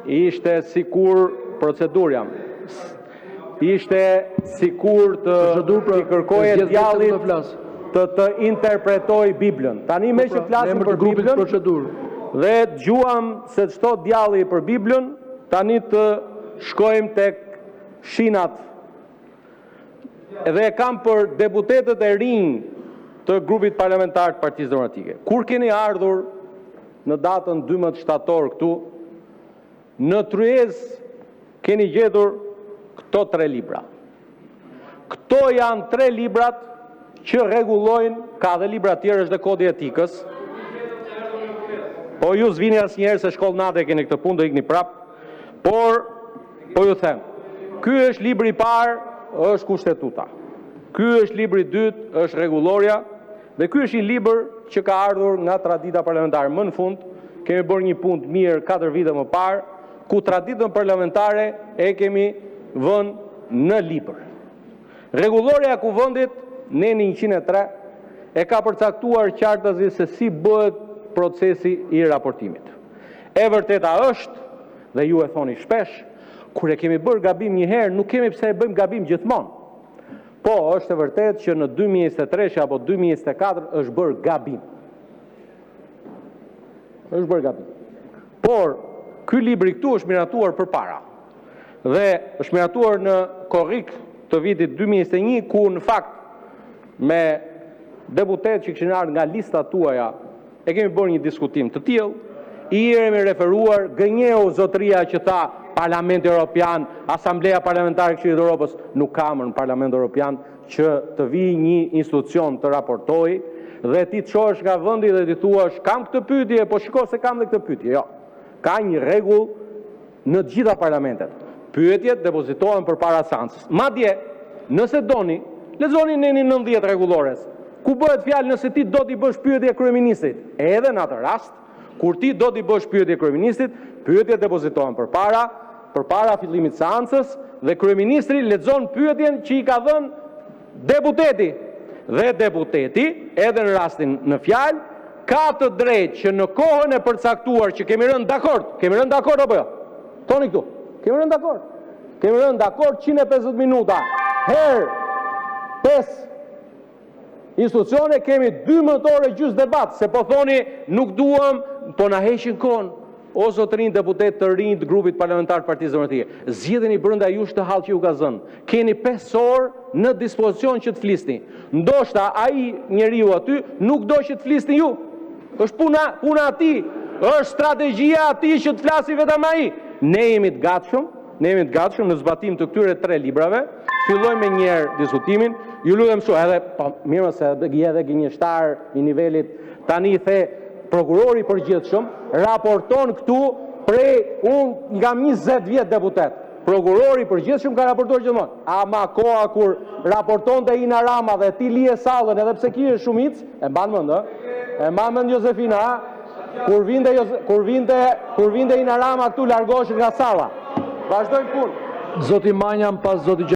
Ishte sikur procedurja. Ishte sikur të kërkoje djallit të interpretoj Biblën. Tani me që flasim për Biblën dhe dëgjuam se çdo djalli për Biblën, tani të shkojmë tek shinat. Edhe kam për deputetët e rinj të grupit parlamentar të Partisë Demokratike. Kur keni ardhur në datën 12 shtator këtu, në Tryezë keni gjetur këto 3 libra. Këto janë 3 librat që rregullojnë, ka dhe libra tjerë, është dhe kodi etikës. Po ju s'vini asnjëherë se shkollë nate keni këtë punë, do ikni prap. Por po ju them, ky është libri i parë, është kushtetuta. Ky është libri i dytë, është rregulloria, dhe ky është i libër që ka ardhur nga tradita parlamentare. Më në fund kemi bërë një punë të mirë 4 vite më parë, ku traditën parlamentare e kemi vënë në libër. Rregulloria e Kuvendit Neni 103 e ka përcaktuar qartësi se si bëhet procesi i raportimit. E vërteta është, dhe ju e thoni shpesh, kur e kemi bërë gabim një herë, nuk kemi pse e bëjmë gabim gjithmonë. Po, është e vërtet që në 2023 apo 2024 është bërë gabim. Është bërë gabim. Por, ky libri këtu është miratuar përpara. Dhe është miratuar në korrik të vitit 2021, ku në fakt me deputet që kishin ardhur nga lista tuaja, e kemi bërë një diskutim të tillë, i kemi referuar, gënjeu zotëria që tha Parlamenti Evropian, Asambleja Parlamentare e Këshillit të Evropës, nuk ka më në Parlamentin Evropian që të vijë një institucion të raportojë dhe ti të shohësh nga vendi dhe ti thuash kam këtë pyetje, po shiko se kam dhe këtë pyetje. Jo. Ka një rregull në të gjitha parlamentet. Pyetjet depozitohen përpara seancës. Madje, nëse doni, lexoni Neni 90 rregullores, ku bëhet fjalë nëse ti do t'i bësh pyetje kryeministrit. Edhe në atë rast, kur ti do t'i bësh pyetje kryeministrit, pyetjet depozitohen përpara fillimit të seancës dhe kryeministri lexon pyetjen që i ka dhënë deputeti. Dhe deputeti, edhe në rastin në fjalë, ka të drejtë që në kohën e përcaktuar që kemi rënë dakord apo jo? Thoni këtu. Kemi rënë dakord. Kemi rënë dakord 150 minuta. Herë 5 institucione kemi 12 orë gjys debat, se po thoni nuk duam, po na heqin kohën. O zotërin deputet të rinj të grupit parlamentar të Partisë Demokratike, zgjidheni brenda jush të hall që ju ka zënë. Keni 5 orë në dispozicion që të flisni. Ndoshta ai njeriu aty nuk do që të flisni ju. Është puna atij, është strategjia atij që të flasi vetëm ai. Ne jemi të gatshëm në zbatim të këtyre 3 librave. Fillojmë me njëherë diskutimin. Ju lutem shumë, edhe po mirë se edhe gënjeshtar i nivelit tani the prokurori i përgjithshëm raporton këtu prej nga 20 vjet deputet. Prokurori i përgjithshëm ka raportuar gjithmonë. Ama koha kur raportonte Ina Rama dhe ti lije sallën edhe pse kishe shumicë, e mban mend, ë? E mban mend Josefina, kur vinte Ina Rama këtu largoheshin nga salla. Vazhdojmë punë. Zoti Manjam pas zoti